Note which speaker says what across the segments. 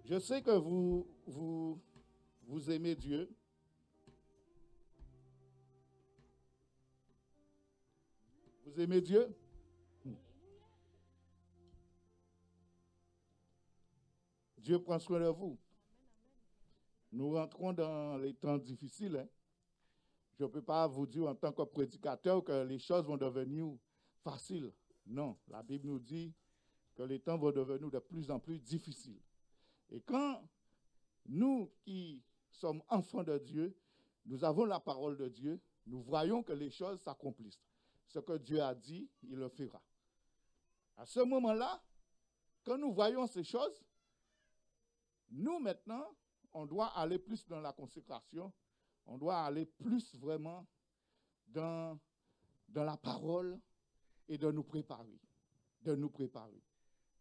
Speaker 1: Je sais que vous aimez Dieu. Vous aimez Dieu? Dieu prend soin de vous. Nous rentrons dans les temps difficiles. Hein? Je ne peux pas vous dire en tant que prédicateur que les choses vont devenir faciles. Non, la Bible nous dit que les temps vont devenir de plus en plus difficiles. Et quand nous qui sommes enfants de Dieu, nous avons la parole de Dieu, nous voyons que les choses s'accomplissent. Ce que Dieu a dit, il le fera. À ce moment-là, quand nous voyons ces choses, nous maintenant, on doit aller plus dans la consécration, on doit aller plus vraiment dans la parole et de nous préparer.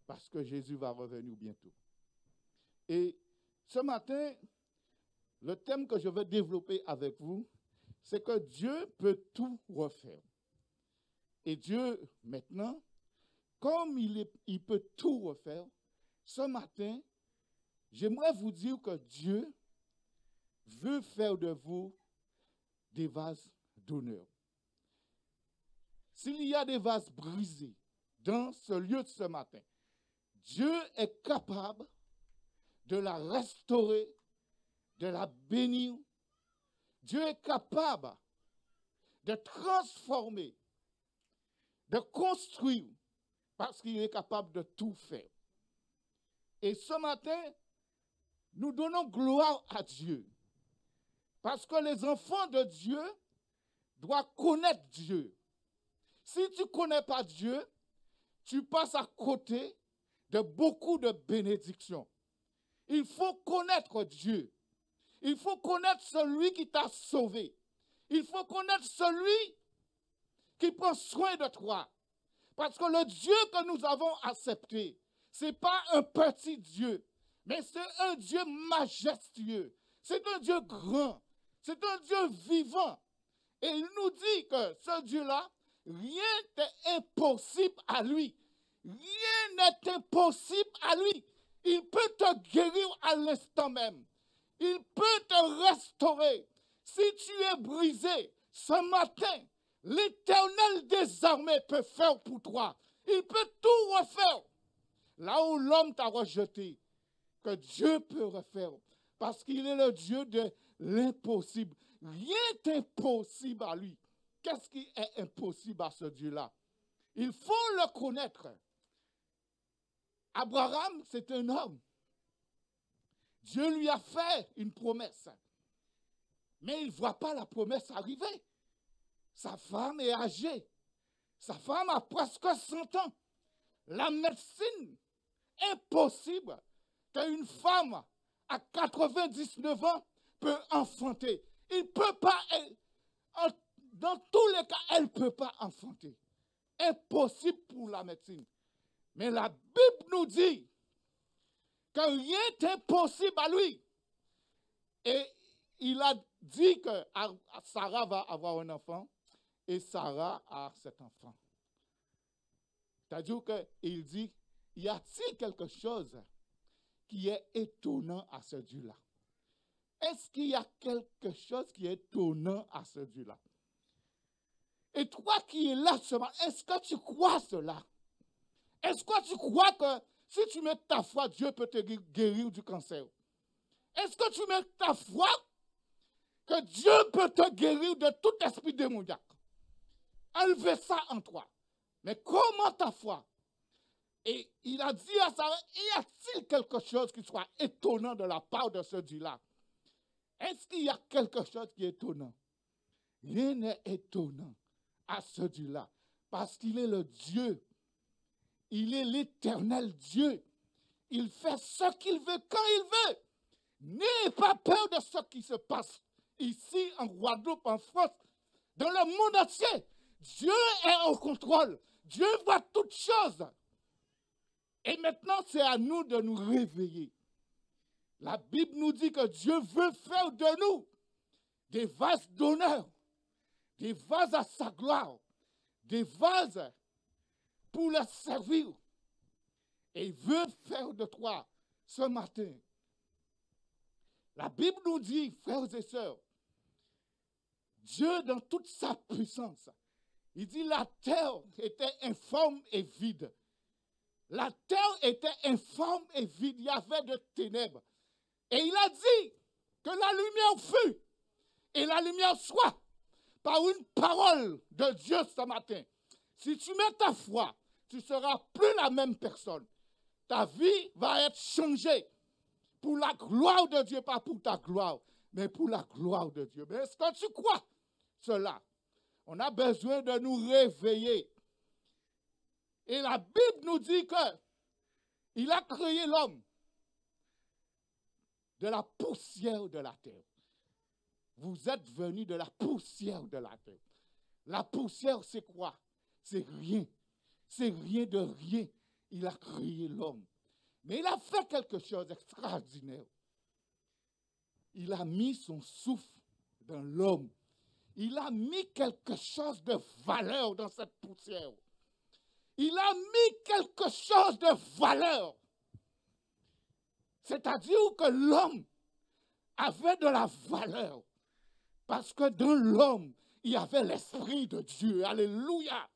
Speaker 1: Parce que Jésus va revenir bientôt. Et ce matin, le thème que je veux développer avec vous, c'est que Dieu peut tout refaire. Et Dieu, maintenant, comme il peut tout refaire, ce matin, j'aimerais vous dire que Dieu veut faire de vous des vases d'honneur. S'il y a des vases brisés dans ce lieu de ce matin, Dieu est capable de la restaurer, de la bénir. Dieu est capable de transformer, de construire, parce qu'il est capable de tout faire. Et ce matin, nous donnons gloire à Dieu, parce que les enfants de Dieu doivent connaître Dieu. Si tu ne connais pas Dieu, tu passes à côté de beaucoup de bénédictions. Il faut connaître Dieu. Il faut connaître celui qui t'a sauvé. Il faut connaître celui qui prend soin de toi. Parce que le Dieu que nous avons accepté, ce n'est pas un petit Dieu, mais c'est un Dieu majestueux. C'est un Dieu grand. C'est un Dieu vivant. Et il nous dit que ce Dieu-là, rien n'est impossible à lui. Rien n'est impossible à lui. Il peut te guérir à l'instant même. Il peut te restaurer. Si tu es brisé ce matin, l'Éternel des armées peut faire pour toi. Il peut tout refaire. Là où l'homme t'a rejeté, que Dieu peut refaire. Parce qu'il est le Dieu de l'impossible. Rien n'est impossible à lui. Qu'est-ce qui est impossible à ce Dieu-là? Il faut le connaître. Abraham, c'est un homme. Dieu lui a fait une promesse. Mais il ne voit pas la promesse arriver. Sa femme est âgée. Sa femme a presque 100 ans. La médecine, impossible qu'une femme à 99 ans peut enfanter. Il ne peut pas, dans tous les cas, elle ne peut pas enfanter. Impossible pour la médecine. Mais la Bible nous dit que rien n'est impossible à lui. Et il a dit que Sarah va avoir un enfant et Sarah a cet enfant. C'est-à-dire qu'il dit, y a-t-il quelque chose qui est étonnant à ce Dieu-là? Est-ce qu'il y a quelque chose qui est étonnant à ce Dieu-là? Et toi qui es là ce matin, est-ce que tu crois cela? Est-ce que tu crois que si tu mets ta foi, Dieu peut te guérir du cancer? Est-ce que tu mets ta foi que Dieu peut te guérir de tout esprit démoniaque? Enlevez ça en toi. Mais comment ta foi? Et il a dit à Sarah, y a-t-il quelque chose qui soit étonnant de la part de ce Dieu-là? Est-ce qu'il y a quelque chose qui est étonnant? Rien n'est étonnant à ce Dieu-là. Parce qu'il est le Dieu. Il est l'éternel Dieu. Il fait ce qu'il veut quand il veut. N'ayez pas peur de ce qui se passe ici en Guadeloupe, en France, dans le monde entier. Dieu est au contrôle. Dieu voit toutes choses. Et maintenant, c'est à nous de nous réveiller. La Bible nous dit que Dieu veut faire de nous des vases d'honneur, des vases à sa gloire, des vases pour le servir. Et il veut faire de toi ce matin La Bible nous dit, frères et sœurs, Dieu dans toute sa puissance, il dit la terre était informe et vide. La terre était informe et vide, il y avait de ténèbres. Et il a dit que la lumière fut et la lumière soit par une parole de Dieu ce matin. Si tu mets ta foi, tu ne seras plus la même personne. Ta vie va être changée pour la gloire de Dieu, pas pour ta gloire, mais pour la gloire de Dieu. Mais est-ce que tu crois cela? On a besoin de nous réveiller. Et la Bible nous dit qu'il a créé l'homme de la poussière de la terre. Vous êtes venus de la poussière de la terre. La poussière, c'est quoi? C'est rien. C'est rien de rien. Il a créé l'homme. Mais il a fait quelque chose d'extraordinaire. Il a mis son souffle dans l'homme. Il a mis quelque chose de valeur dans cette poussière. Il a mis quelque chose de valeur. C'est-à-dire que l'homme avait de la valeur. Parce que dans l'homme, il y avait l'Esprit de Dieu. Alléluia.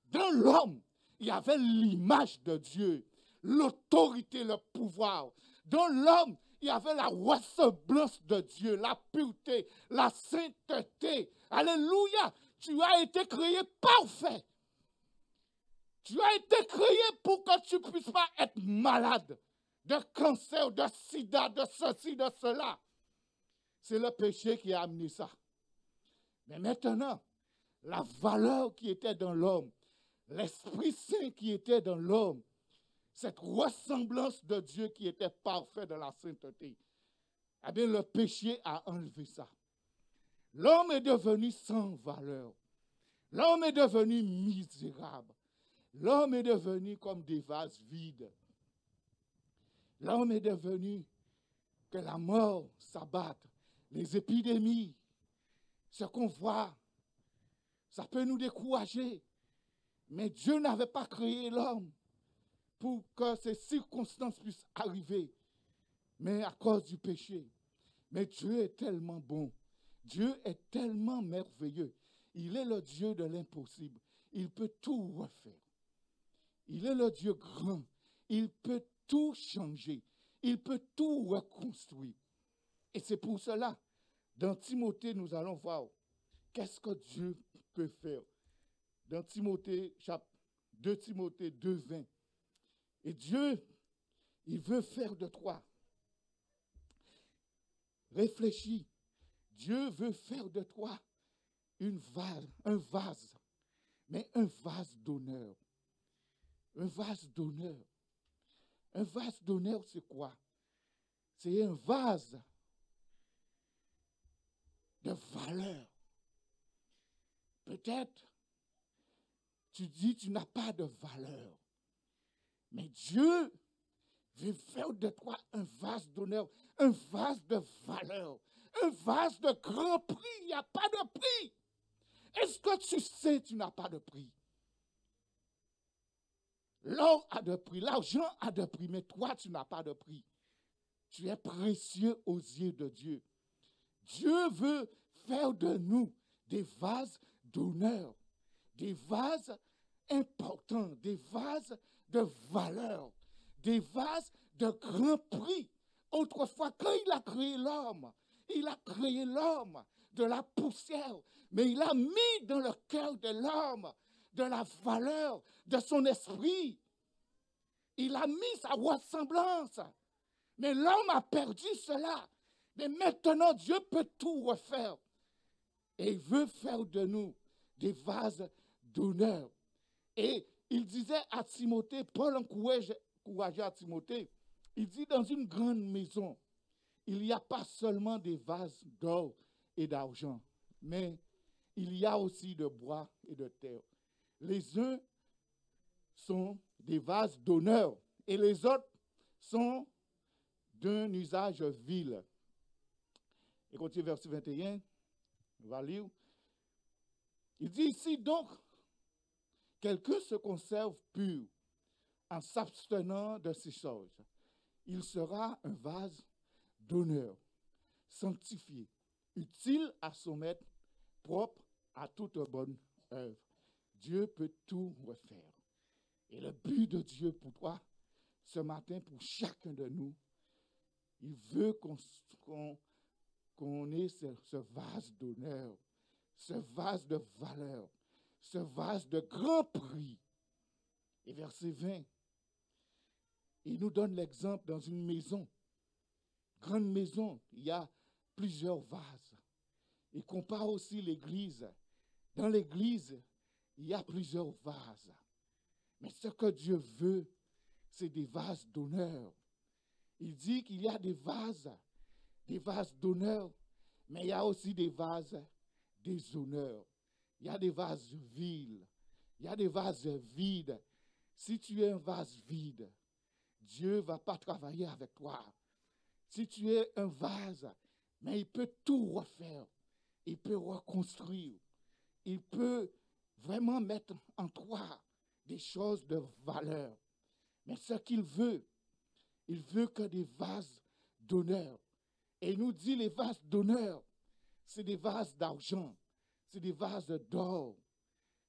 Speaker 1: Dans l'homme, il y avait l'image de Dieu, l'autorité, le pouvoir. Dans l'homme, il y avait la ressemblance de Dieu, la pureté, la sainteté. Alléluia. Tu as été créé parfait. Tu as été créé pour que tu ne puisses pas être malade de cancer, de sida, de ceci, de cela. C'est le péché qui a amené ça. Mais maintenant, la valeur qui était dans l'homme, l'Esprit Saint qui était dans l'homme, cette ressemblance de Dieu qui était parfaite dans la sainteté, eh bien, le péché a enlevé ça. L'homme est devenu sans valeur. L'homme est devenu misérable. L'homme est devenu comme des vases vides. L'homme est devenu que la mort s'abatte, les épidémies, ce qu'on voit, ça peut nous décourager. Mais Dieu n'avait pas créé l'homme pour que ces circonstances puissent arriver, mais à cause du péché. Mais Dieu est tellement bon. Dieu est tellement merveilleux. Il est le Dieu de l'impossible. Il peut tout refaire. Il est le Dieu grand. Il peut tout changer. Il peut tout reconstruire. Et c'est pour cela, dans Timothée, nous allons voir qu'est-ce que Dieu peut faire. Dans Timothée, 2 Timothée 2, 20. Et Dieu, il veut faire de toi. Réfléchis. Dieu veut faire de toi un vase, mais un vase d'honneur. Un vase d'honneur. Un vase d'honneur, c'est quoi? C'est un vase de valeur. Peut-être, tu dis, tu n'as pas de valeur. Mais Dieu veut faire de toi un vase d'honneur, un vase de valeur, un vase de grand prix. Il n'y a pas de prix. Est-ce que tu sais que tu n'as pas de prix? L'or a de prix, l'argent a de prix, mais toi, tu n'as pas de prix. Tu es précieux aux yeux de Dieu. Dieu veut faire de nous des vases d'honneur, des vases importants, des vases de valeur, des vases de grand prix. Autrefois, quand il a créé l'homme de la poussière, mais il a mis dans le cœur de l'homme de la valeur de son esprit. Il a mis sa ressemblance. Mais l'homme a perdu cela. Mais maintenant, Dieu peut tout refaire. Et il veut faire de nous des vases d'honneur. Et il disait à Timothée, Paul encourageait à Timothée, il dit dans une grande maison, il n'y a pas seulement des vases d'or et d'argent, mais il y a aussi de bois et de terre. Les uns sont des vases d'honneur et les autres sont d'un usage vil. Et continue verset 21, on va lire. Il dit ici donc, quelqu'un se conserve pur en s'abstenant de ces choses. Il sera un vase d'honneur, sanctifié, utile à son maître, propre à toute bonne œuvre. Dieu peut tout refaire. Et le but de Dieu pour toi, ce matin, pour chacun de nous, il veut qu'on ait ce vase d'honneur, ce vase de valeur, ce vase de grand prix. Et verset 20, il nous donne l'exemple dans une maison, grande maison, il y a plusieurs vases. Il compare aussi l'église. Dans l'église, il y a plusieurs vases. Mais ce que Dieu veut, c'est des vases d'honneur. Il dit qu'il y a des vases d'honneur, mais il y a aussi des vases déshonneur. Il y a des vases vides. Il y a des vases vides. Si tu es un vase vide, Dieu ne va pas travailler avec toi. Si tu es un vase, mais il peut tout refaire. Il peut reconstruire. Il peut vraiment mettre en toi des choses de valeur. Mais ce qu'il veut, il veut que des vases d'honneur. Et il nous dit les vases d'honneur, c'est des vases d'argent, c'est des vases d'or.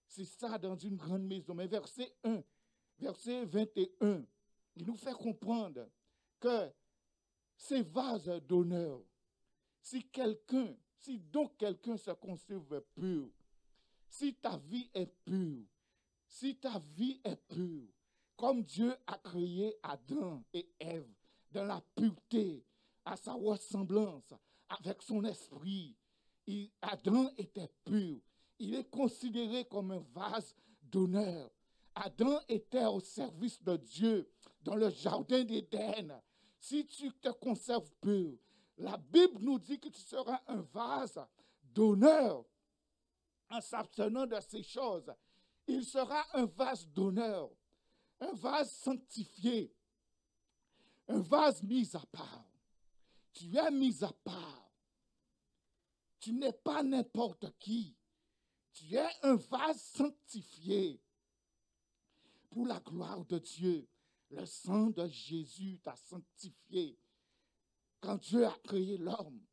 Speaker 1: C'est ça dans une grande maison. Mais verset 21, il nous fait comprendre que ces vases d'honneur, si donc quelqu'un se conserve pur, si ta vie est pure, comme Dieu a créé Adam et Ève dans la pureté, à sa ressemblance, avec son esprit, Adam était pur. Il est considéré comme un vase d'honneur. Adam était au service de Dieu dans le jardin d'Éden. Si tu te conserves pur, la Bible nous dit que tu seras un vase d'honneur en s'abstenant de ces choses. Il sera un vase d'honneur, un vase sanctifié, un vase mis à part. Tu es mis à part. Tu n'es pas n'importe qui. Tu es un vase sanctifié pour la gloire de Dieu. Le sang de Jésus t'a sanctifié. Quand Dieu a créé l'homme,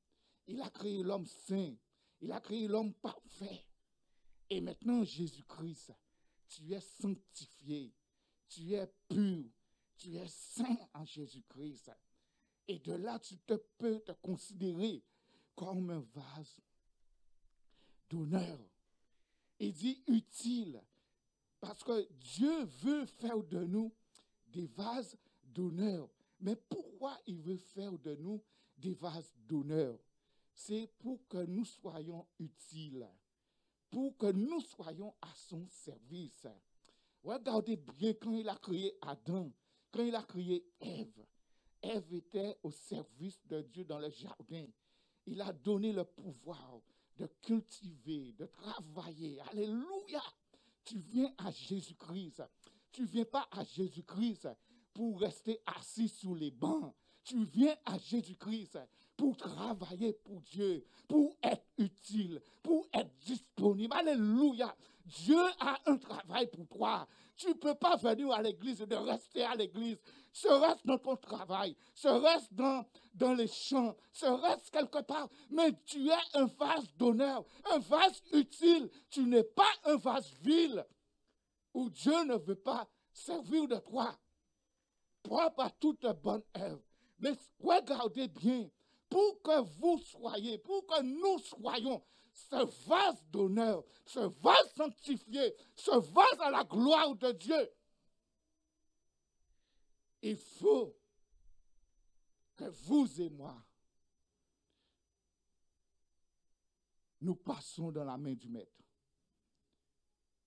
Speaker 1: il a créé l'homme saint. Il a créé l'homme parfait. Et maintenant, Jésus-Christ, tu es sanctifié. Tu es pur. Tu es saint en Jésus-Christ. Et de là, tu peux te considérer comme un vase d'honneur. Il dit utile, parce que Dieu veut faire de nous des vases d'honneur. Mais pourquoi il veut faire de nous des vases d'honneur? C'est pour que nous soyons utiles, pour que nous soyons à son service. Regardez bien quand il a créé Adam, quand il a créé Ève. Ève était au service de Dieu dans le jardin. Il a donné le pouvoir de cultiver, de travailler. Alléluia! Tu viens à Jésus-Christ. Tu ne viens pas à Jésus-Christ pour rester assis sous les bancs. Tu viens à Jésus-Christ pour travailler pour Dieu, pour être utile, pour être disponible. Alléluia! Dieu a un travail pour toi. Tu ne peux pas venir à l'église et de rester à l'église. Serait-ce dans ton travail, serait-ce dans les champs, serait-ce quelque part. Mais tu es un vase d'honneur, un vase utile. Tu n'es pas un vase vil où Dieu ne veut pas servir de toi. Propre à toute bonne œuvre. Mais regardez bien, pour que vous soyez, pour que nous soyons ce vase d'honneur, ce vase sanctifié, ce vase à la gloire de Dieu, il faut que vous et moi, nous passons dans la main du Maître.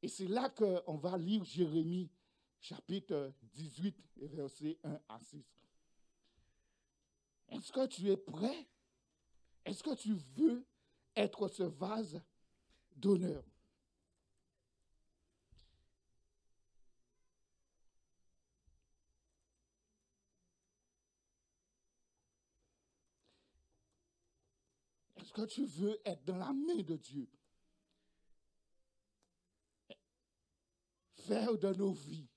Speaker 1: Et c'est là qu'on va lire Jérémie, chapitre 18, versets 1 à 6. Est-ce que tu es prêt? Est-ce que tu veux être ce vase d'honneur? Est-ce que tu veux être dans la main de Dieu? Faire de nos vies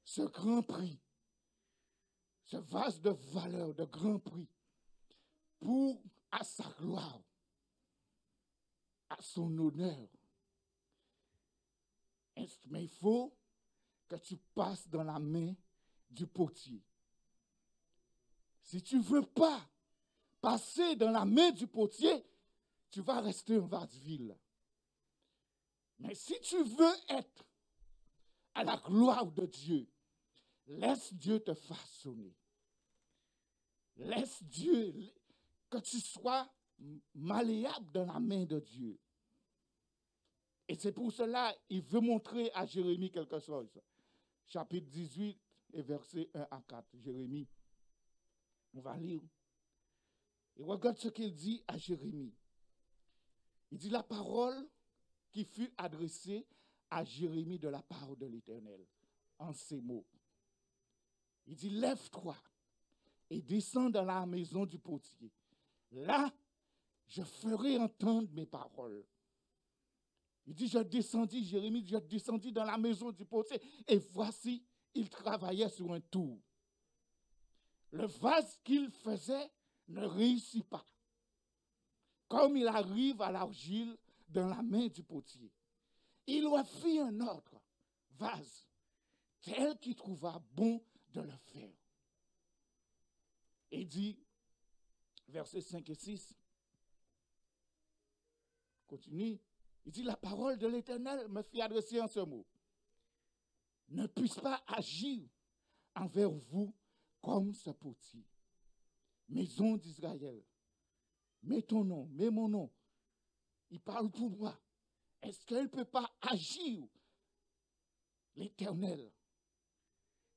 Speaker 1: ce grand prix, ce vase de valeur, de grand prix, pour à sa gloire, à son honneur. Mais il faut que tu passes dans la main du potier. Si tu ne veux pas passer dans la main du potier, tu vas rester un vase vide. Mais si tu veux être à la gloire de Dieu, laisse Dieu te façonner. Laisse Dieu, que tu sois malléable dans la main de Dieu. Et c'est pour cela qu'il veut montrer à Jérémie quelque chose. Chapitre 18 et versets 1 à 4. Jérémie, on va lire. Et regarde ce qu'il dit à Jérémie. Il dit la parole qui fut adressée à Jérémie de la part de l'Éternel, en ces mots. Il dit, lève-toi et descends dans la maison du potier. Là, je ferai entendre mes paroles. Il dit, je descendis, Jérémie, je descendis dans la maison du potier. Et voici, il travaillait sur un tour. Le vase qu'il faisait ne réussit pas. Comme il arrive à l'argile dans la main du potier. Il lui fit un autre vase, tel qu'il trouva bon de le faire. Et dit, versets 5 et 6, continue, il dit, la parole de l'Éternel me fit adresser en ce mot. Ne puisse pas agir envers vous comme ce potier. Maison d'Israël, mets ton nom, mets mon nom. Il parle pour moi. Est-ce qu'elle ne peut pas agir? L'Éternel,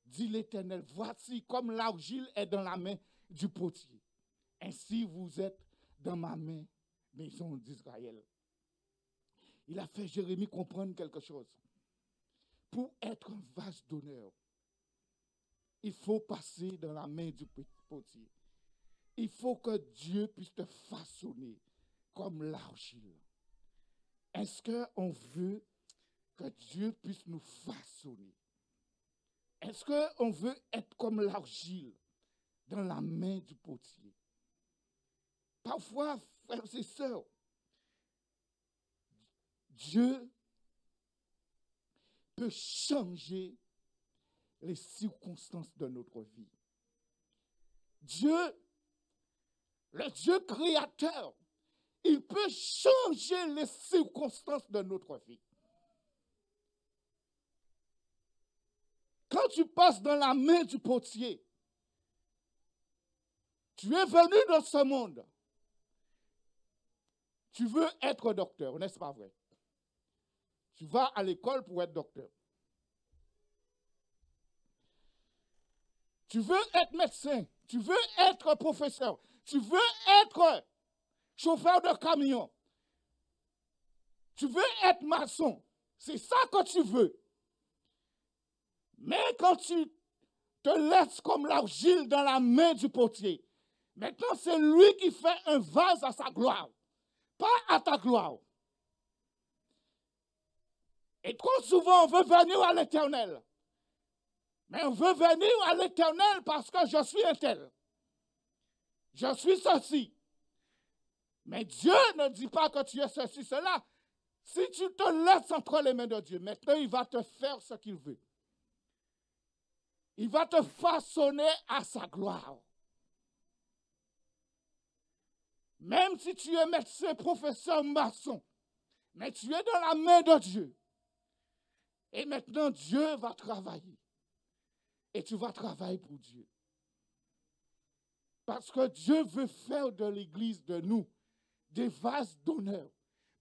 Speaker 1: dit l'Éternel, voici comme l'argile est dans la main du potier. Ainsi vous êtes dans ma main, maison d'Israël. Il a fait Jérémie comprendre quelque chose. Pour être un vase d'honneur, il faut passer dans la main du potier. Il faut que Dieu puisse te façonner comme l'argile. Est-ce qu'on veut que Dieu puisse nous façonner? Est-ce qu'on veut être comme l'argile dans la main du potier? Parfois, frères et sœurs, Dieu peut changer les circonstances de notre vie. Dieu, le Dieu créateur, il peut changer les circonstances de notre vie. Quand tu passes dans la main du potier, tu es venu dans ce monde. Tu veux être docteur, n'est-ce pas vrai? Tu vas à l'école pour être docteur. Tu veux être médecin, tu veux être professeur, tu veux être chauffeur de camion, tu veux être maçon, c'est ça que tu veux. Mais quand tu te laisses comme l'argile dans la main du potier, maintenant c'est lui qui fait un vase à sa gloire, pas à ta gloire. Et trop souvent, on veut venir à l'Éternel. Mais on veut venir à l'Éternel parce que je suis un tel. Je suis ceci. Mais Dieu ne dit pas que tu es ceci, cela. Si tu te laisses entre les mains de Dieu, maintenant il va te faire ce qu'il veut. Il va te façonner à sa gloire. Même si tu es médecin, professeur, maçon, mais tu es dans la main de Dieu. Et maintenant, Dieu va travailler. Et tu vas travailler pour Dieu. Parce que Dieu veut faire de l'Église, de nous, des vases d'honneur.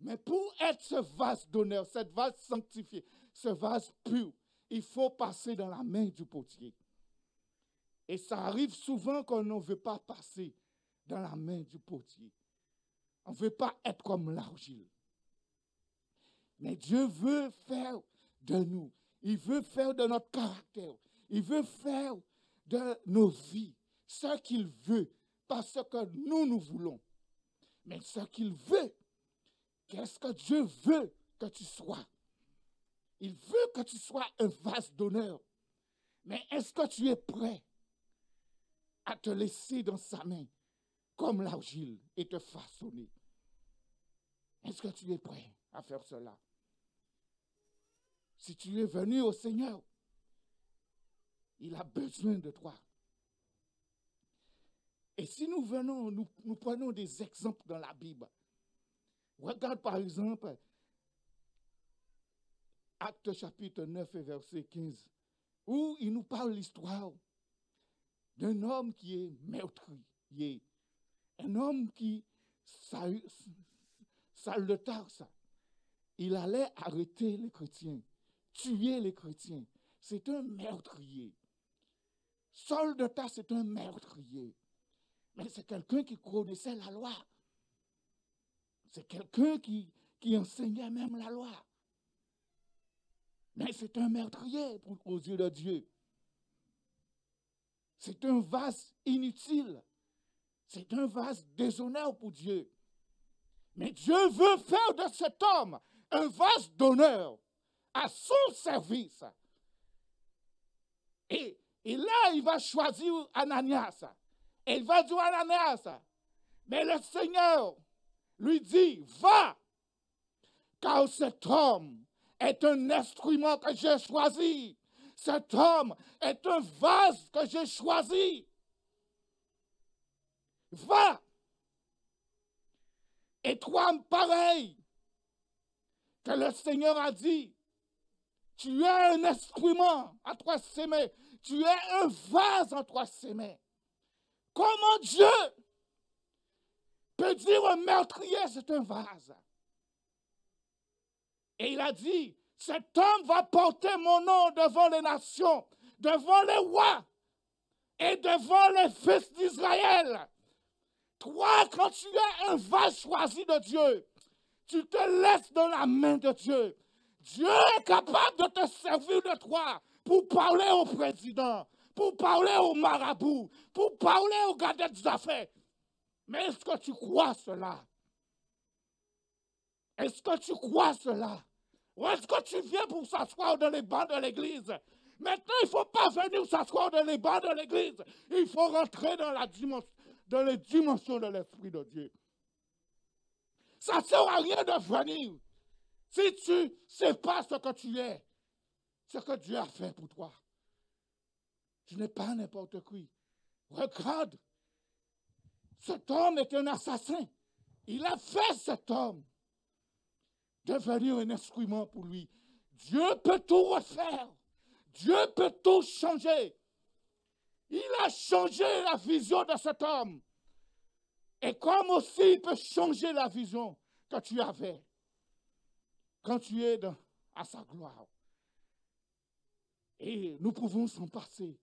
Speaker 1: Mais pour être ce vase d'honneur, cette vase sanctifié, ce vase pur, il faut passer dans la main du potier. Et ça arrive souvent qu'on ne veut pas passer dans la main du potier. On ne veut pas être comme l'argile. Mais Dieu veut faire de nous. Il veut faire de notre caractère. Il veut faire de nos vies ce qu'il veut, pas ce que nous voulons. Mais ce qu'il veut, qu'est-ce que Dieu veut que tu sois? Il veut que tu sois un vase d'honneur. Mais est-ce que tu es prêt à te laisser dans sa main comme l'argile et te façonner. Est-ce que tu es prêt à faire cela? Si tu es venu au Seigneur, il a besoin de toi. Et si nous venons, nous prenons des exemples dans la Bible. Regarde par exemple Actes chapitre 9 et verset 15, où il nous parle l'histoire d'un homme qui est meurtrier, un homme qui, sale de Tarse, il allait arrêter les chrétiens, tuer les chrétiens. C'est un meurtrier. Saul de Tarse, c'est un meurtrier. Mais c'est quelqu'un qui connaissait la loi. C'est quelqu'un qui enseignait même la loi. Mais c'est un meurtrier aux yeux de Dieu. C'est un vase inutile. C'est un vase déshonneur pour Dieu. Mais Dieu veut faire de cet homme un vase d'honneur à son service. Et là, il va choisir Ananias. Et il va dire à Ananias, mais le Seigneur lui dit, va, car cet homme est un instrument que j'ai choisi. Cet homme est un vase que j'ai choisi. Va. Et toi, pareil, que le Seigneur a dit, tu es un instrument à toi s'aimer. Tu es un vase en toi s'aimer. Comment Dieu peut dire un meurtrier, c'est un vase? Et il a dit, cet homme va porter mon nom devant les nations, devant les rois et devant les fils d'Israël. Toi, quand tu es un vase choisi de Dieu, tu te laisses dans la main de Dieu. Dieu est capable de te servir de toi pour parler au président, pour parler au marabout, pour parler aux gars des affaires. Mais est-ce que tu crois cela? Est-ce que tu crois cela? Ou est-ce que tu viens pour s'asseoir dans les bancs de l'église? Maintenant, il ne faut pas venir s'asseoir dans les bancs de l'église. Il faut rentrer dans les dimensions de l'Esprit de Dieu. Ça ne sert à rien de venir si tu ne sais pas ce que tu es, ce que Dieu a fait pour toi. Tu n'es pas n'importe qui. Regarde, cet homme est un assassin. Il a fait cet homme devenir un instrument pour lui. Dieu peut tout refaire. Dieu peut tout changer. Il a changé la vision de cet homme. Et comme aussi il peut changer la vision que tu avais quand tu es à sa gloire. Et nous pouvons s'en passer.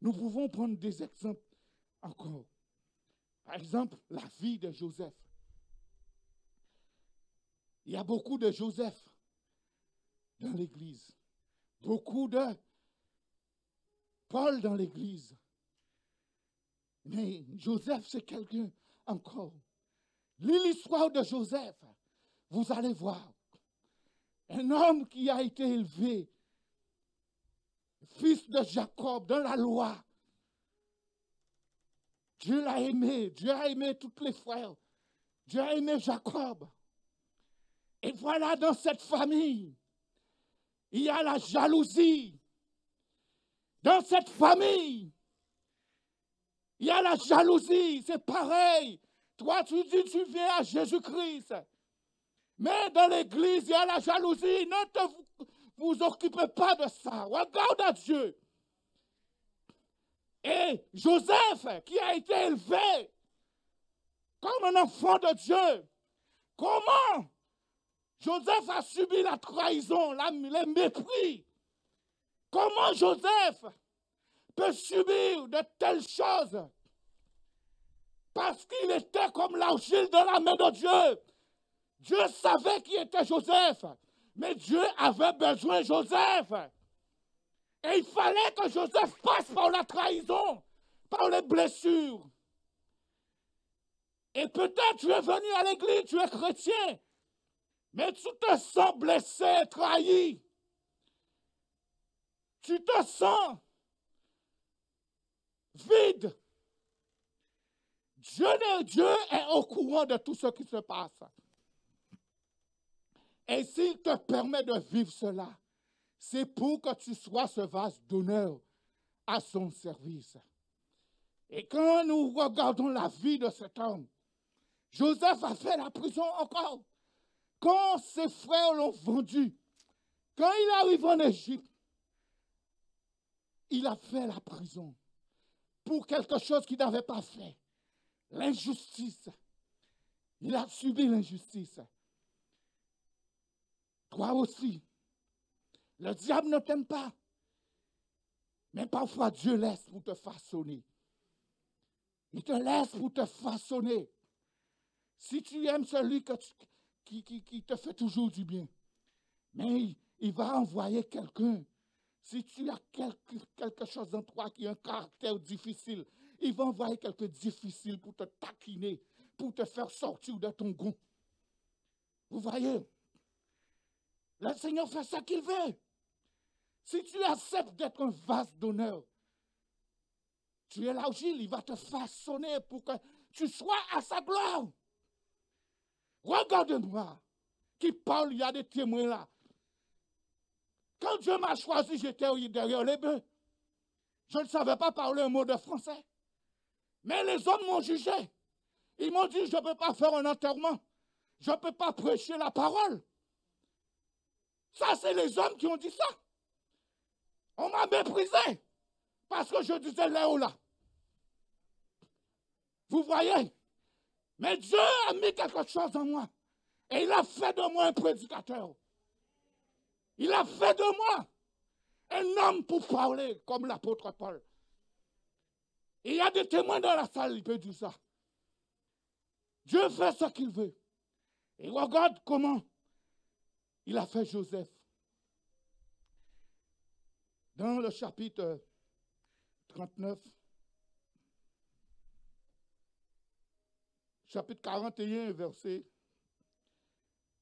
Speaker 1: Nous pouvons prendre des exemples encore. Par exemple, la vie de Joseph. Il y a beaucoup de Joseph dans l'Église. Beaucoup de Paul dans l'Église. Mais Joseph, c'est quelqu'un encore. Lis l'histoire de Joseph. Vous allez voir. Un homme qui a été élevé, fils de Jacob, dans la loi. Dieu l'a aimé. Dieu a aimé tous les frères. Dieu a aimé Jacob. Et voilà, dans cette famille, il y a la jalousie. Dans cette famille, il y a la jalousie. C'est pareil. Toi, tu dis, tu viens à Jésus-Christ. Mais dans l'église, il y a la jalousie. Ne vous occupez pas de ça. Regarde à Dieu. Et Joseph, qui a été élevé comme un enfant de Dieu, comment Joseph a subi la trahison, les mépris? Comment Joseph peut subir de telles choses? Parce qu'il était comme l'argile dans la main de Dieu. Dieu savait qui était Joseph, mais Dieu avait besoin de Joseph. Et il fallait que Joseph passe par la trahison, par les blessures. Et peut-être tu es venu à l'église, tu es chrétien, mais tu te sens blessé, trahi. Tu te sens vide. Dieu est au courant de tout ce qui se passe. Et s'il te permet de vivre cela, c'est pour que tu sois ce vase d'honneur à son service. Et quand nous regardons la vie de cet homme, Joseph a fait la prison encore. Quand ses frères l'ont vendu, quand il arrive en Égypte, il a fait la prison pour quelque chose qu'il n'avait pas fait. L'injustice. Il a subi l'injustice. Toi aussi. Le diable ne t'aime pas. Mais parfois Dieu laisse pour te façonner. Il te laisse pour te façonner. Si tu aimes celui qui te fait toujours du bien, mais il va envoyer quelqu'un. Si tu as quelque chose en toi qui a un caractère difficile, il va envoyer quelqu'un de difficile pour te taquiner, pour te faire sortir de ton goût. Vous voyez? Le Seigneur fait ce qu'il veut. Si tu acceptes d'être un vase d'honneur, tu es l'agile, il va te façonner pour que tu sois à sa gloire. Regarde-moi, qui parle, il y a des témoins là. Quand Dieu m'a choisi, j'étais derrière les bœufs. Je ne savais pas parler un mot de français. Mais les hommes m'ont jugé. Ils m'ont dit, je ne peux pas faire un enterrement. Je ne peux pas prêcher la parole. Ça, c'est les hommes qui ont dit ça. On m'a méprisé parce que je disais là ou là. Vous voyez? Mais Dieu a mis quelque chose en moi. Et il a fait de moi un prédicateur. Il a fait de moi un homme pour parler comme l'apôtre Paul. Il y a des témoins dans la salle, il peut dire ça. Dieu fait ce qu'il veut. Et regarde comment il a fait Joseph. Dans le chapitre 39, chapitre 41, verset,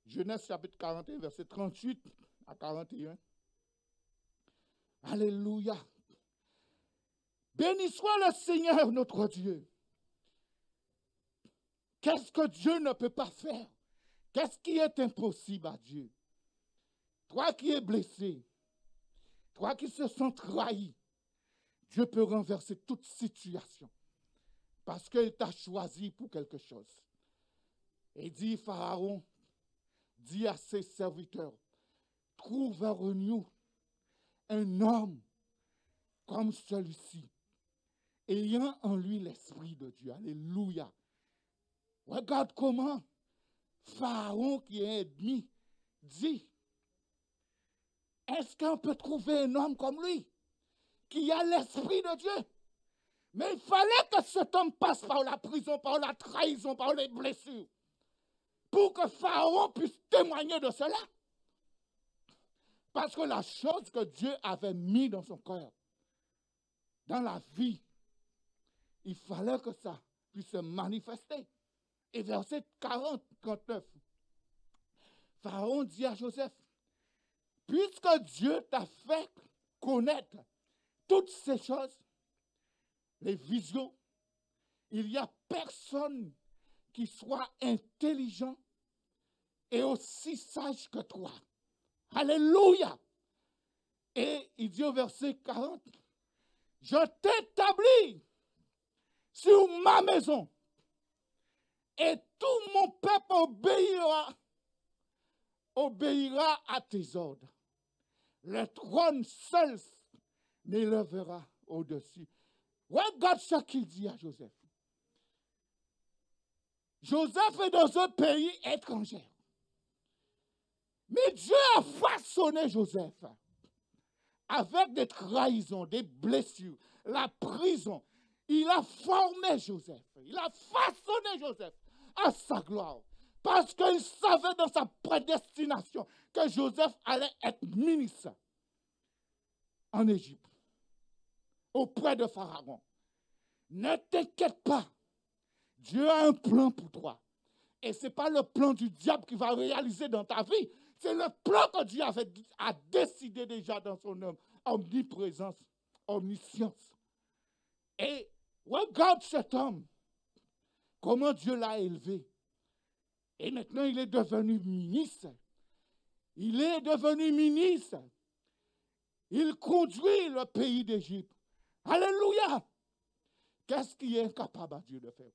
Speaker 1: Genèse chapitre 41, verset 38 à 41. Alléluia. Béni soit le Seigneur notre Dieu. Qu'est-ce que Dieu ne peut pas faire? Qu'est-ce qui est impossible à Dieu? Toi qui es blessé, toi qui se sens trahi, Dieu peut renverser toute situation parce qu'il t'a choisi pour quelque chose. Et dit Pharaon, dit à ses serviteurs, trouve en nous un homme comme celui-ci, ayant en lui l'Esprit de Dieu. Alléluia. Regarde comment Pharaon, qui est ennemi, dit, est-ce qu'on peut trouver un homme comme lui, qui a l'Esprit de Dieu? Mais il fallait que cet homme passe par la prison, par la trahison, par les blessures, pour que Pharaon puisse témoigner de cela. Parce que la chose que Dieu avait mis dans son cœur, dans la vie, il fallait que ça puisse se manifester. Et verset 39, Pharaon dit à Joseph, puisque Dieu t'a fait connaître toutes ces choses, les visions, il n'y a personne qui soit intelligent et aussi sage que toi. Alléluia. Et il dit au verset 40, je t'établis sur ma maison et tout mon peuple obéira à tes ordres. Le trône seul m'élèvera au-dessus. Regarde ce qu'il dit à Joseph. Joseph est dans un pays étranger. Mais Dieu a façonné Joseph avec des trahisons, des blessures, la prison. Il a formé Joseph. Il a façonné Joseph à sa gloire. Parce qu'il savait dans sa prédestination que Joseph allait être ministre en Égypte, auprès de Pharaon. Ne t'inquiète pas. Dieu a un plan pour toi. Et ce n'est pas le plan du diable qui va réaliser dans ta vie. C'est le plan que Dieu a décidé déjà dans son homme. Omniprésence, omniscience. Et regarde cet homme. comment Dieu l'a élevé. Et maintenant, il est devenu ministre. Il est devenu ministre. Il conduit le pays d'Égypte. Alléluia! Qu'est-ce qui est incapable à Dieu de faire?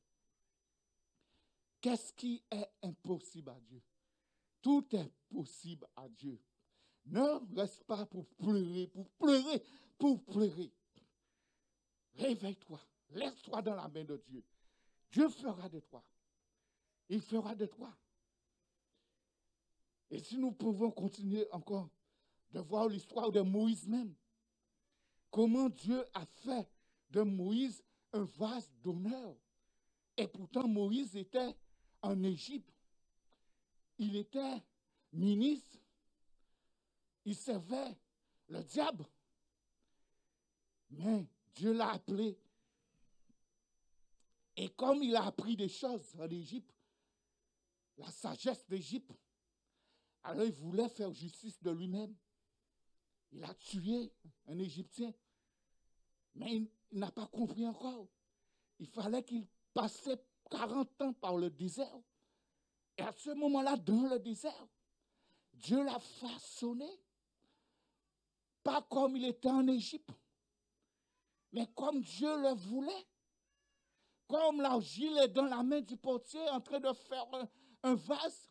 Speaker 1: Qu'est-ce qui est impossible à Dieu? Tout est possible à Dieu. Ne reste pas pour pleurer, pour pleurer, pour pleurer. Réveille-toi, laisse-toi dans la main de Dieu. Dieu fera de toi. Il fera de toi. Et si nous pouvons continuer encore de voir l'histoire de Moïse même, comment Dieu a fait de Moïse un vase d'honneur. Et pourtant, Moïse était en Égypte. Il était ministre. Il servait le diable. Mais Dieu l'a appelé. Et comme il a appris des choses en Égypte, la sagesse d'Égypte, alors il voulait faire justice de lui-même. Il a tué un Égyptien. Mais il n'a pas compris encore. Il fallait qu'il passait 40 ans par le désert. Et à ce moment-là, dans le désert, Dieu l'a façonné. Pas comme il était en Égypte, mais comme Dieu le voulait. Comme l'argile est dans la main du potier en train de faire un vase,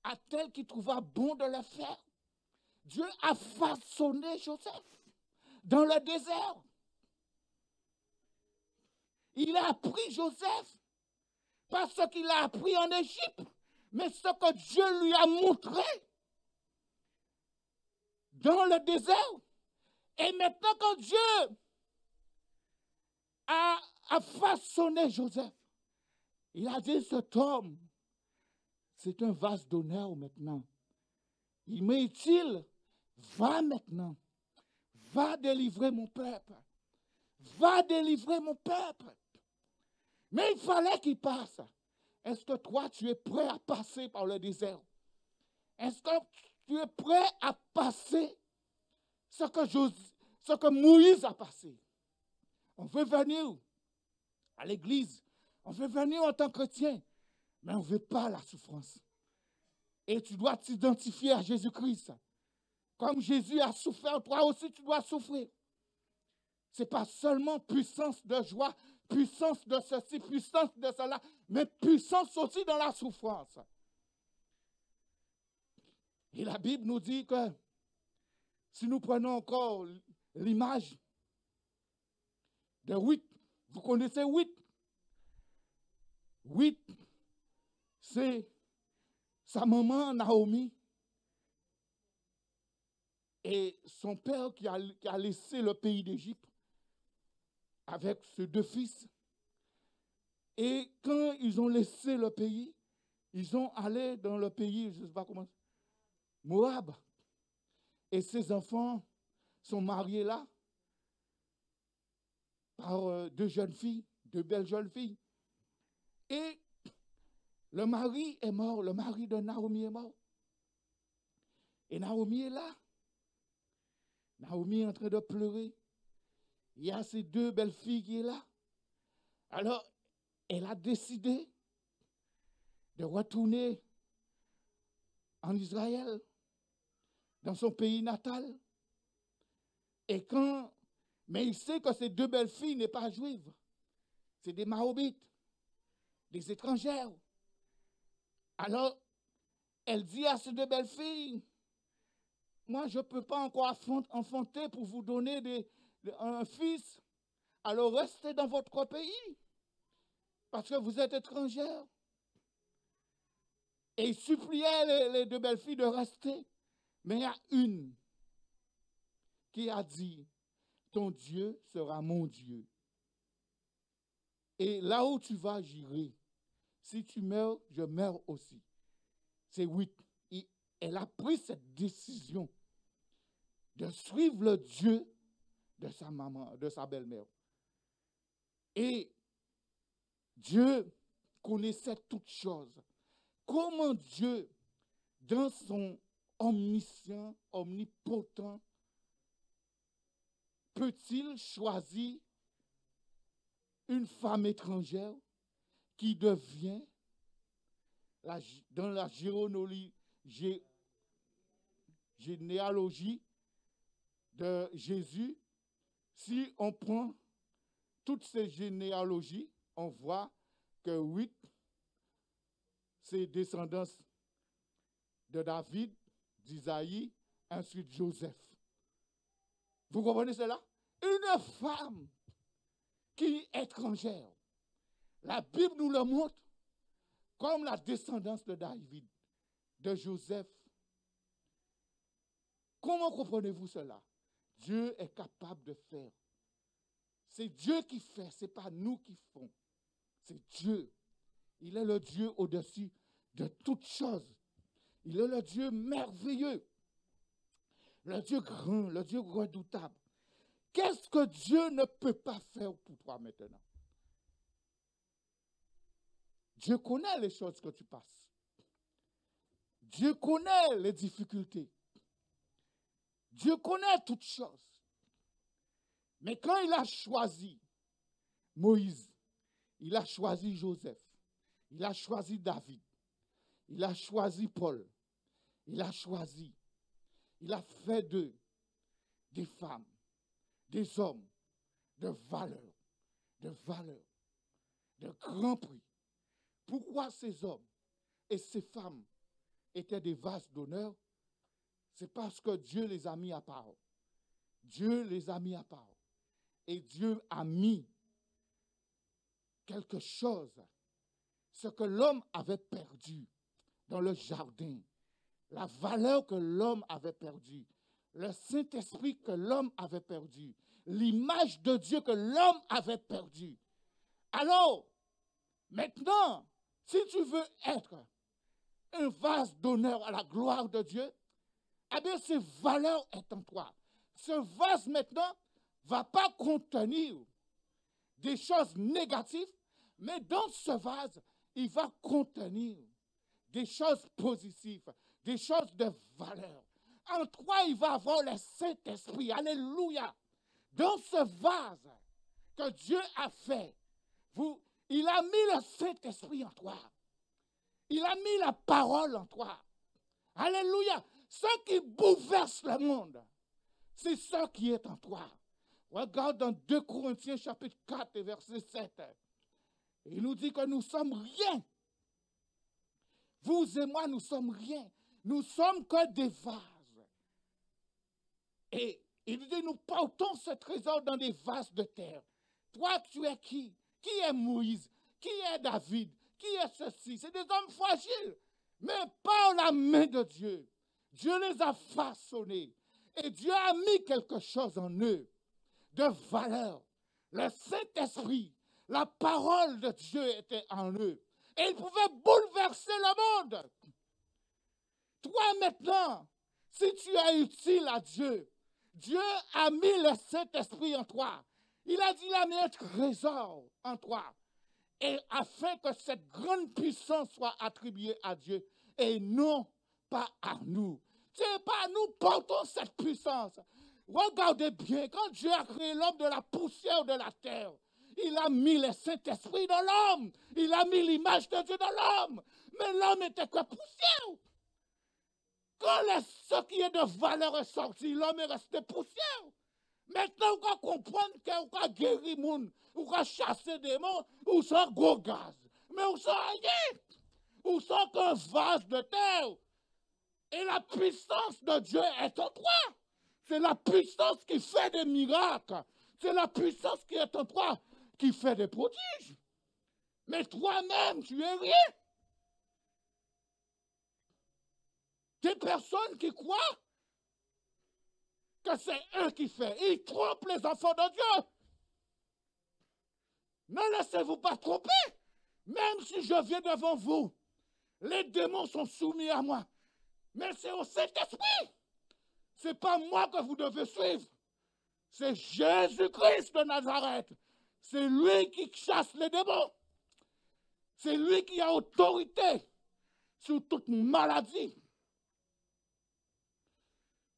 Speaker 1: à tel qu'il trouva bon de le faire. Dieu a façonné Joseph dans le désert. Il a appris Joseph, pas ce qu'il a appris en Égypte, mais ce que Dieu lui a montré dans le désert. Et maintenant, quand Dieu a façonné Joseph, il a dit, cet homme, c'est un vase d'honneur maintenant. Il m'est utile. Va maintenant. Va délivrer mon peuple. Va délivrer mon peuple. Mais il fallait qu'il passe. Est-ce que toi, tu es prêt à passer par le désert? Est-ce que tu es prêt à passer ce que Moïse a passé? On veut venir à l'église. On veut venir en tant que chrétien. Mais on ne veut pas la souffrance. Et tu dois t'identifier à Jésus-Christ. Comme Jésus a souffert, toi aussi tu dois souffrir. Ce n'est pas seulement puissance de joie, puissance de ceci, puissance de cela, mais puissance aussi dans la souffrance. Et la Bible nous dit que si nous prenons encore l'image de Ruth, vous connaissez Ruth? Ruth, c'est sa maman Naomi et son père qui a laissé le pays d'Égypte avec ses 2 fils. Et quand ils ont laissé le pays, ils ont allé dans le pays, je ne sais pas comment, Moab. Et ses enfants sont mariés là par 2 jeunes filles, 2 belles jeunes filles. Et le mari est mort, le mari de Naomi est mort. Et Naomi est là. Naomi est en train de pleurer. Il y a ces 2 belles filles qui sont là. Alors, elle a décidé de retourner en Israël, dans son pays natal. Et mais il sait que ces 2 belles filles n'est pas juives. C'est des Mahobites, des étrangères. Alors, elle dit à ces 2 belles filles, moi, je ne peux pas encore enfanter pour vous donner un fils. Alors, restez dans votre pays, parce que vous êtes étrangères. Et il suppliait les 2 belles filles de rester. Mais il y a une qui a dit, ton Dieu sera mon Dieu. Et là où tu vas, j'irai. Si tu meurs, je meurs aussi. C'est Ruth. Elle a pris cette décision de suivre le Dieu de sa maman, de sa belle-mère. Et Dieu connaissait toutes choses. Comment Dieu, dans son omniscient, omnipotent, peut-il choisir une femme étrangère qui devient, dans la généalogie de Jésus, si on prend toutes ces généalogies, on voit que 8, c'est descendance de David, d'Isaïe, ensuite Joseph. Vous comprenez cela? Une femme qui est étrangère. La Bible nous le montre comme la descendance de David, de Joseph. Comment comprenez-vous cela? Dieu est capable de faire. C'est Dieu qui fait, ce n'est pas nous qui font. C'est Dieu. Il est le Dieu au-dessus de toutes choses. Il est le Dieu merveilleux, le Dieu grand, le Dieu redoutable. Qu'est-ce que Dieu ne peut pas faire pour toi maintenant? Dieu connaît les choses que tu passes. Dieu connaît les difficultés. Dieu connaît toutes choses. Mais quand il a choisi Moïse, il a choisi Joseph, il a choisi David, il a choisi Paul, il a fait d'eux des femmes, des hommes de valeur, de grand prix. Pourquoi ces hommes et ces femmes étaient des vases d'honneur? C'est parce que Dieu les a mis à part. Dieu les a mis à part. Et Dieu a mis quelque chose, ce que l'homme avait perdu dans le jardin, la valeur que l'homme avait perdue, le Saint-Esprit que l'homme avait perdu, l'image de Dieu que l'homme avait perdue. Alors, maintenant, si tu veux être un vase d'honneur à la gloire de Dieu, eh bien, cette valeur est en toi. Ce vase, maintenant, ne va pas contenir des choses négatives, mais dans ce vase, il va contenir des choses positives, des choses de valeur. En toi, il va avoir le Saint-Esprit. Alléluia. Dans ce vase que Dieu a fait, il a mis le Saint-Esprit en toi. Il a mis la parole en toi. Alléluia. Ce qui bouleverse le monde, c'est ce qui est en toi. Regarde dans 2 Corinthiens chapitre 4 et verset 7. Il nous dit que nous sommes rien. Vous et moi, nous sommes rien. Nous sommes que des vases. Et il dit, nous portons ce trésor dans des vases de terre. Toi, tu es qui? Qui est Moïse? Qui est David? Qui est ceci? C'est des hommes fragiles. Mais par la main de Dieu, Dieu les a façonnés. Et Dieu a mis quelque chose en eux de valeur. Le Saint-Esprit, la parole de Dieu était en eux. Et il pouvait bouleverser le monde. Toi maintenant, si tu es utile à Dieu, Dieu a mis le Saint-Esprit en toi. Il a dit, il a mis un trésor en toi. Et afin que cette grande puissance soit attribuée à Dieu et non pas à nous. C'est pas nous portons cette puissance. Regardez bien, quand Dieu a créé l'homme de la poussière de la terre, il a mis le Saint-Esprit dans l'homme. Il a mis l'image de Dieu dans l'homme. Mais l'homme était que poussière. Quand ce qui est de valeur est sorti, l'homme est resté poussière. Maintenant, on va comprendre qu'on va guérir les gens, on va chasser des démons, on sent gros gaz. Mais on sent rien. On sent qu'un vase de terre. Et la puissance de Dieu est en toi. C'est la puissance qui fait des miracles. C'est la puissance qui est en toi qui fait des prodiges. Mais toi-même, tu es rien. Des personnes qui croient que c'est eux qui font. Ils trompent les enfants de Dieu. Ne laissez-vous pas tromper. Même si je viens devant vous, les démons sont soumis à moi. Mais c'est au Saint-Esprit. Ce n'est pas moi que vous devez suivre. C'est Jésus-Christ de Nazareth. C'est lui qui chasse les démons. C'est lui qui a autorité sur toute maladie.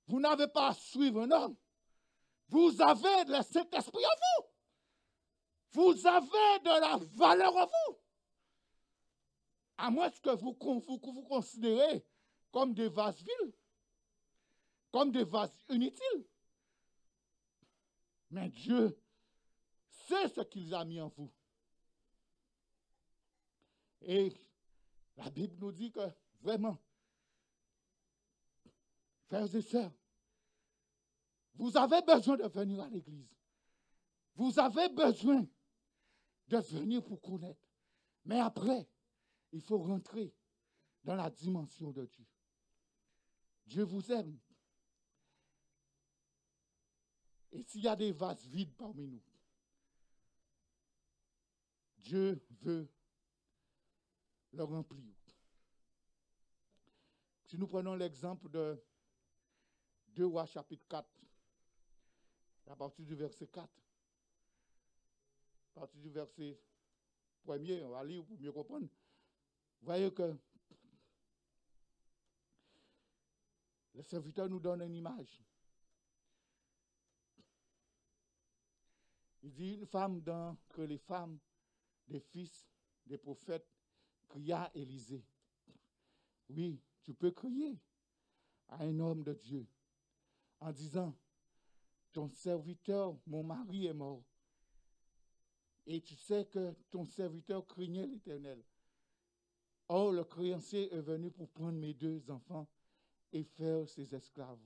Speaker 1: Vous n'avez pas à suivre un homme. Vous avez le Saint-Esprit en vous. Vous avez de la valeur en vous. À moins que vous considérez comme des vases vides, comme des vases inutiles. Mais Dieu sait ce qu'il a mis en vous. Et la Bible nous dit que vraiment, frères et sœurs, vous avez besoin de venir à l'église. Vous avez besoin de venir pour connaître. Mais après, il faut rentrer dans la dimension de Dieu. Dieu vous aime. Et s'il y a des vases vides parmi nous, Dieu veut le remplir. Si nous prenons l'exemple de 2 Rois chapitre 4, à partir du verset 4, à partir du verset 1er, on va lire pour mieux comprendre. Vous voyez que le serviteur nous donne une image. Il dit, une femme d'entre les femmes des fils des prophètes cria à Élisée. Oui, tu peux crier à un homme de Dieu en disant, ton serviteur, mon mari est mort. Et tu sais que ton serviteur craignait l'Éternel. Or, le créancier est venu pour prendre mes 2 enfants et faire ses esclaves.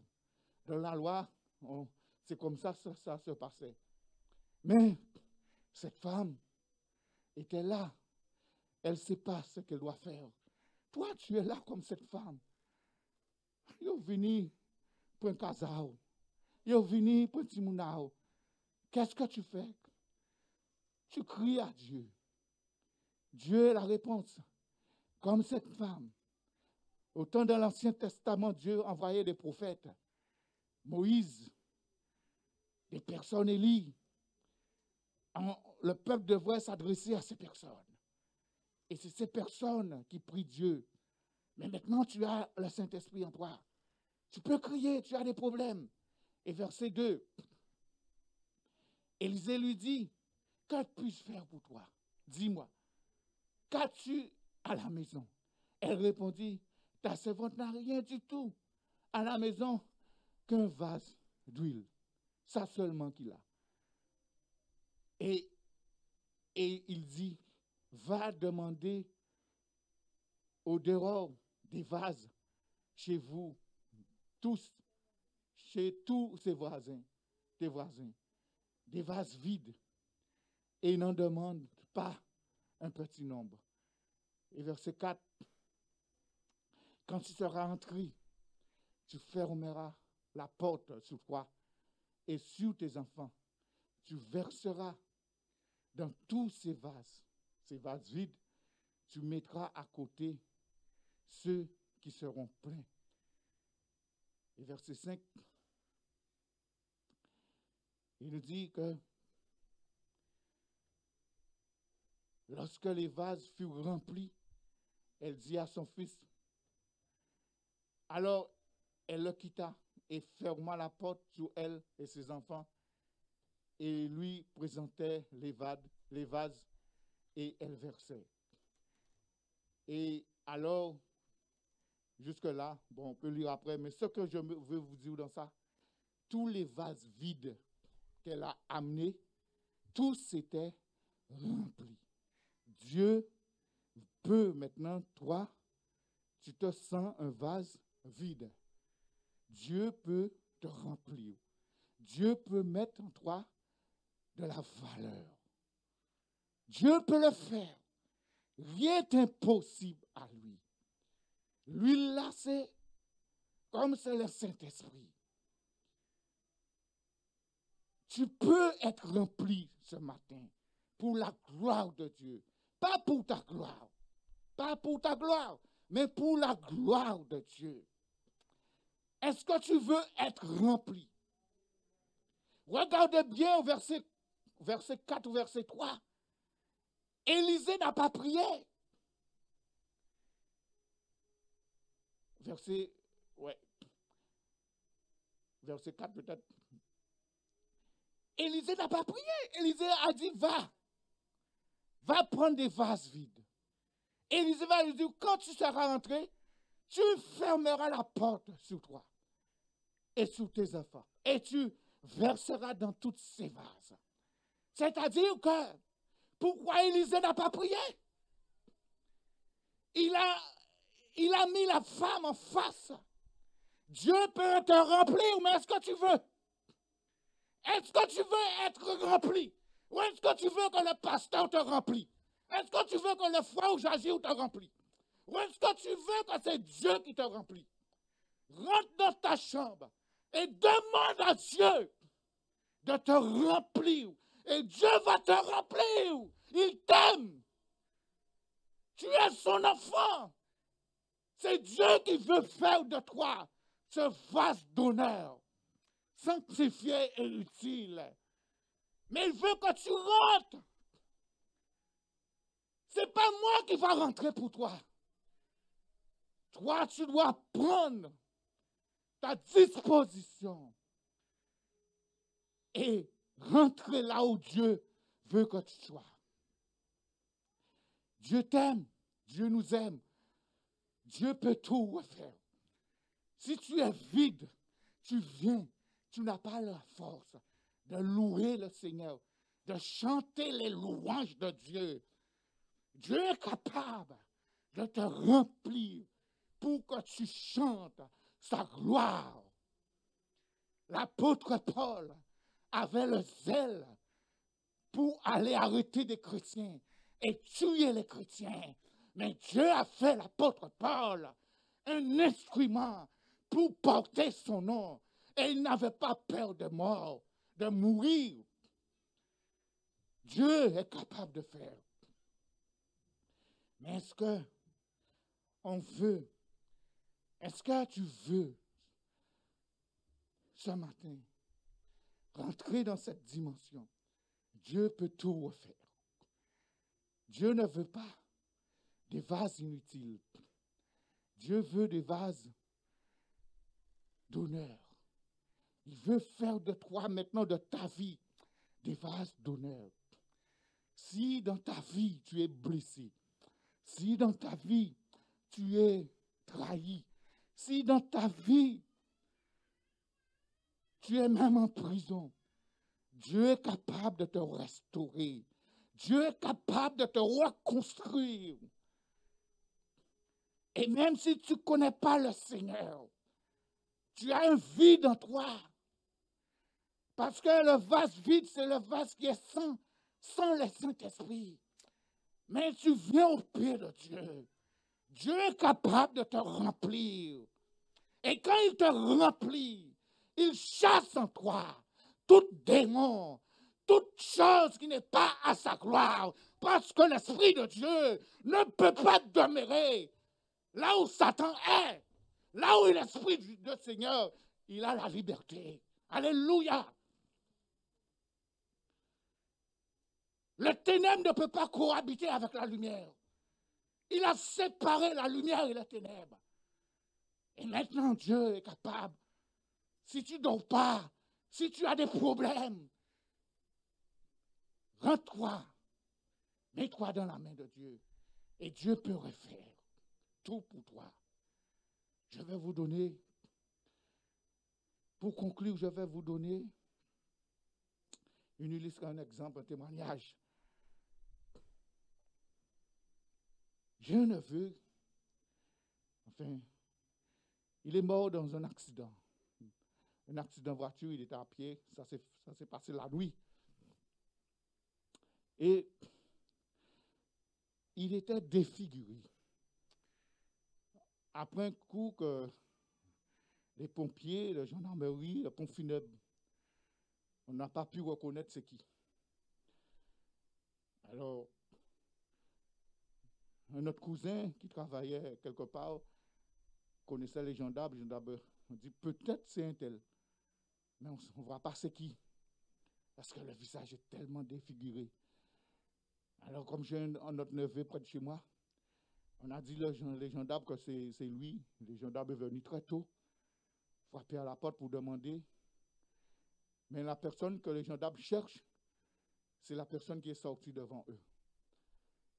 Speaker 1: Dans la loi, c'est comme ça que ça se passait. Mais cette femme était là. Elle ne sait pas ce qu'elle doit faire. Toi, tu es là comme cette femme. Ils sont venus pour un casao. Ils sont venus pour un timounao. Qu'est-ce que tu fais? Tu cries à Dieu. Dieu est la réponse. Comme cette femme. Autant dans l'Ancien Testament, Dieu envoyait des prophètes. Moïse, des personnes élies. Le peuple devrait s'adresser à ces personnes. Et c'est ces personnes qui prient Dieu. Mais maintenant, tu as le Saint-Esprit en toi. Tu peux crier, tu as des problèmes. Et verset 2, Élisée lui dit, que puis-je faire pour toi? Dis-moi, qu'as-tu à la maison? Elle répondit, ta servante n'a rien du tout à la maison qu'un vase d'huile. Ça seulement qu'il a. Et il dit, va demander au dehors des vases chez vous, tous, chez tous ses voisins, tes voisins, des vases vides, et n'en demande pas un petit nombre. Et verset 4, quand tu seras entré, tu fermeras la porte sur toi et sur tes enfants. Tu verseras dans tous ces vases vides, tu mettras à côté ceux qui seront pleins. Et verset 5, il nous dit que lorsque les vases furent remplis, elle dit à son fils, alors elle le quitta et ferma la porte sur elle et ses enfants et lui présentait les vases et elle versait. Et alors, jusque-là, bon, on peut lire après, mais ce que je veux vous dire dans ça, tous les vases vides qu'elle a amenés, tous étaient remplis. Dieu peut maintenant, toi, tu te sens un vase vide. Dieu peut te remplir. Dieu peut mettre en toi de la valeur. Dieu peut le faire. Rien n'est impossible à lui. Lui, là, c'est comme c'est le Saint-Esprit. Tu peux être rempli ce matin pour la gloire de Dieu. Pas pour ta gloire. Pas pour ta gloire, mais pour la gloire de Dieu. Est-ce que tu veux être rempli? Regardez bien au verset 4 ou verset 3. Élisée n'a pas prié. Verset 4 peut-être. Élisée n'a pas prié. Élisée a dit, va prendre des vases vides Élisée va lui dire, quand tu seras rentré, tu fermeras la porte sur toi et sur tes enfants. Et tu verseras dans toutes ces vases. C'est-à-dire que, pourquoi Élisée n'a pas prié? Il a mis la femme en face. Dieu peut te remplir, mais est-ce que tu veux? Est-ce que tu veux être rempli? Ou est-ce que tu veux que le pasteur te remplisse? Est-ce que tu veux que le frère Jagir te remplisse? Ou est-ce que tu veux que c'est Dieu qui te remplit? Rentre dans ta chambre et demande à Dieu de te remplir. Et Dieu va te remplir. Il t'aime. Tu es son enfant. C'est Dieu qui veut faire de toi ce vase d'honneur, sanctifié et utile. Mais il veut que tu rentres. Ce n'est pas moi qui va rentrer pour toi. Toi, tu dois prendre ta disposition et rentrer là où Dieu veut que tu sois. Dieu t'aime, Dieu nous aime. Dieu peut tout refaire. Si tu es vide, tu viens, tu n'as pas la force de louer le Seigneur, de chanter les louanges de Dieu. Dieu est capable de te remplir pour que tu chantes sa gloire. L'apôtre Paul avait le zèle pour aller arrêter des chrétiens et tuer les chrétiens. Mais Dieu a fait l'apôtre Paul un instrument pour porter son nom. Et il n'avait pas peur de mort, de mourir. Dieu est capable de faire. Mais est-ce que on veut, est-ce que tu veux ce matin rentrer dans cette dimension? Dieu peut tout refaire. Dieu ne veut pas des vases inutiles. Dieu veut des vases d'honneur. Il veut faire de toi maintenant, de ta vie, des vases d'honneur. Si dans ta vie tu es blessé, si dans ta vie tu es trahi, si dans ta vie tu es même en prison, Dieu est capable de te restaurer. Dieu est capable de te reconstruire. Et même si tu ne connais pas le Seigneur, tu as un vide en toi. Parce que le vase vide, c'est le vase qui est sans le Saint-Esprit. Mais tu viens au pied de Dieu. Dieu est capable de te remplir. Et quand il te remplit, il chasse en toi tout démon, toute chose qui n'est pas à sa gloire. Parce que l'Esprit de Dieu ne peut pas demeurer là où Satan est. Là où est l'Esprit du Seigneur, il a la liberté. Alléluia. Le ténèbre ne peut pas cohabiter avec la lumière. Il a séparé la lumière et les ténèbres. Et maintenant, Dieu est capable. Si tu ne dors pas, si tu as des problèmes, rends-toi, mets-toi dans la main de Dieu. Et Dieu peut refaire tout pour toi. Je vais vous donner, pour conclure, je vais vous donner une illustration, un exemple, un témoignage. J'ai un neveu, enfin, il est mort dans un accident. Un accident de voiture, il était à pied, ça s'est passé la nuit. Et il était défiguré. Après un coup que les pompiers, la gendarmerie, le pont funèbre, on n'a pas pu reconnaître c'est qui. Alors, un autre cousin qui travaillait quelque part connaissait les gendarmes. Les gendarmes ont dit peut-être c'est un tel, mais on ne voit pas c'est qui, parce que le visage est tellement défiguré. Alors, comme j'ai un autre neveu près de chez moi, on a dit les gendarmes que c'est lui. Les gendarmes sont venus très tôt, frapper à la porte pour demander. Mais la personne que les gendarmes cherchent, c'est la personne qui est sortie devant eux.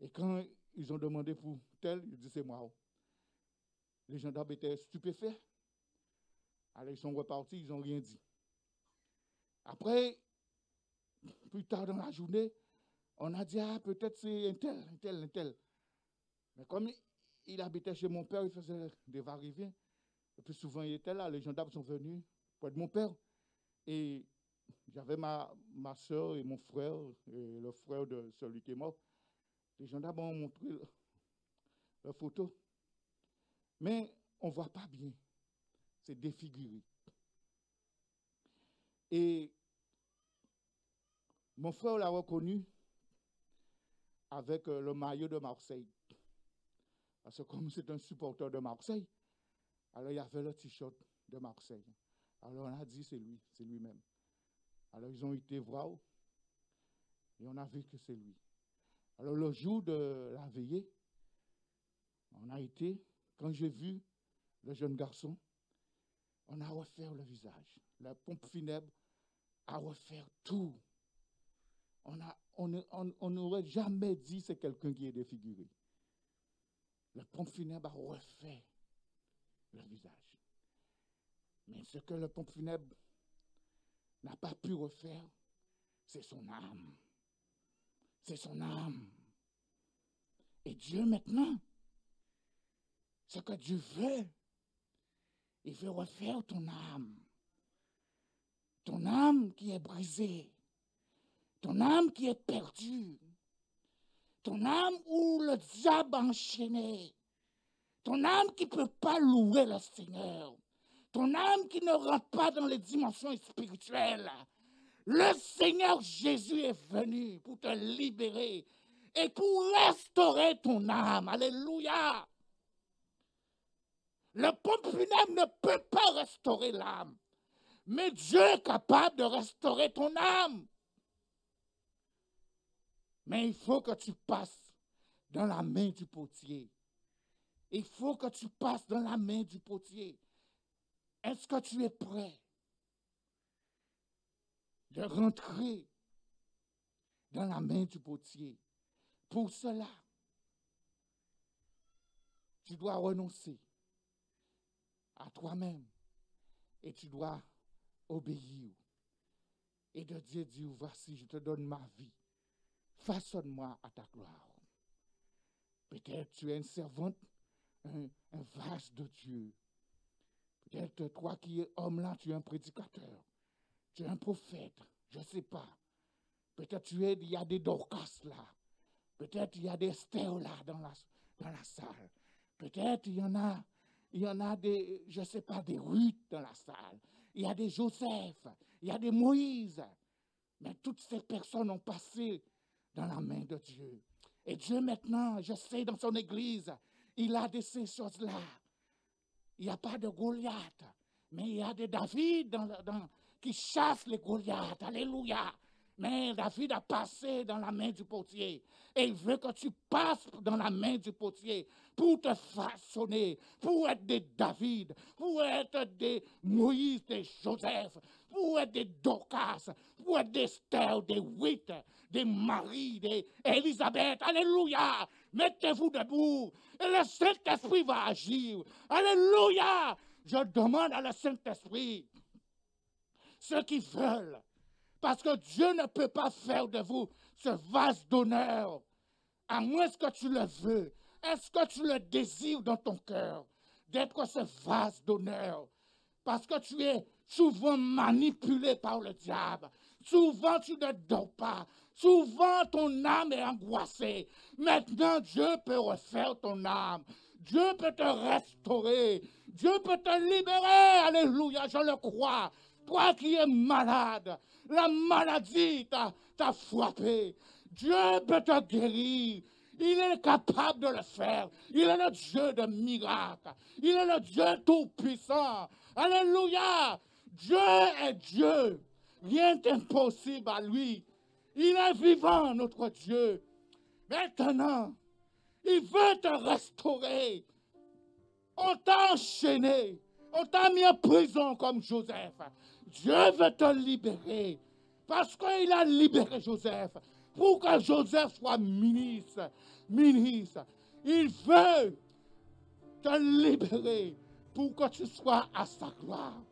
Speaker 1: Et quand ils ont demandé pour tel, il dit c'est moi. Les gendarmes étaient stupéfaits. Alors ils sont repartis, ils n'ont rien dit. Après, plus tard dans la journée, on a dit, ah, peut-être c'est un tel. Mais comme il habitait chez mon père, il faisait des va-et-vient. Et puis souvent, il était là, les gendarmes sont venus près de mon père. Et j'avais ma soeur et mon frère, et le frère de celui qui est mort. Les gendarmes ont montré la photo. Mais on ne voit pas bien. C'est défiguré. Et mon frère l'a reconnu avec le maillot de Marseille. Parce que comme c'est un supporter de Marseille, alors il y avait le t-shirt de Marseille. Alors on a dit c'est lui, c'est lui-même. Alors ils ont été voir et on a vu que c'est lui. Alors le jour de la veillée, on a été, quand j'ai vu le jeune garçon, on a refait le visage. La pompe funèbre a refait tout. On n'aurait jamais dit c'est quelqu'un qui est défiguré. La pompe funèbre a refait le visage. Mais ce que le pompe funèbre n'a pas pu refaire, c'est son âme. C'est son âme. Et Dieu maintenant, ce que Dieu veut, il veut refaire ton âme. Ton âme qui est brisée. Ton âme qui est perdue. Ton âme où le diable a enchaîné. Ton âme qui ne peut pas louer le Seigneur. Ton âme qui ne rentre pas dans les dimensions spirituelles. Le Seigneur Jésus est venu pour te libérer et pour restaurer ton âme. Alléluia. Le pompe funèbre ne peut pas restaurer l'âme. Mais Dieu est capable de restaurer ton âme. Mais il faut que tu passes dans la main du potier. Il faut que tu passes dans la main du potier. Est-ce que tu es prêt de rentrer dans la main du potier? Pour cela, tu dois renoncer à toi-même et tu dois obéir. Et de Dieu dire, voici, je te donne ma vie. Façonne-moi à ta gloire. Peut-être tu es une servante, un vase de Dieu. Peut-être toi qui es homme là, tu es un prédicateur. Tu es un prophète, je ne sais pas. Peut-être il y a des Dorcas là. Peut-être il y a des Esther là dans la salle. Peut-être il y en a des, je ne sais pas, des Ruth dans la salle. Il y a des Joseph, il y a des Moïse. Mais toutes ces personnes ont passé dans la main de Dieu. Et Dieu maintenant, je sais, dans son église, il a de ces choses-là. Il n'y a pas de Goliath, mais il y a des David qui chassent les Goliaths. Alléluia. Mais David a passé dans la main du potier. Et il veut que tu passes dans la main du potier pour te façonner, pour être des David, pour être des Moïse, des Joseph, pour être des Dorcas, pour être des Esther, des Ruth, des Marie, des Élisabeth. Alléluia. Mettez-vous debout et le Saint-Esprit va agir. Alléluia. Je demande à le Saint-Esprit ceux qui veulent. Parce que Dieu ne peut pas faire de vous ce vase d'honneur, à moins que tu le veux. Est-ce que tu le désires dans ton cœur, d'être ce vase d'honneur? Parce que tu es souvent manipulé par le diable. Souvent, tu ne dors pas. Souvent, ton âme est angoissée. Maintenant, Dieu peut refaire ton âme. Dieu peut te restaurer. Dieu peut te libérer. Alléluia, je le crois. Toi qui es malade, la maladie t'a frappé. Dieu peut te guérir. Il est capable de le faire. Il est le Dieu de miracles. Il est le Dieu tout-puissant. Alléluia. Dieu est Dieu. Rien n'est impossible à lui. Il est vivant, notre Dieu. Maintenant, il veut te restaurer. On t'a enchaîné. On t'a mis en prison comme Joseph. Dieu veut te libérer. Parce qu'il a libéré Joseph. pour que Joseph soit ministre. Il veut te libérer pour que tu sois à sa gloire.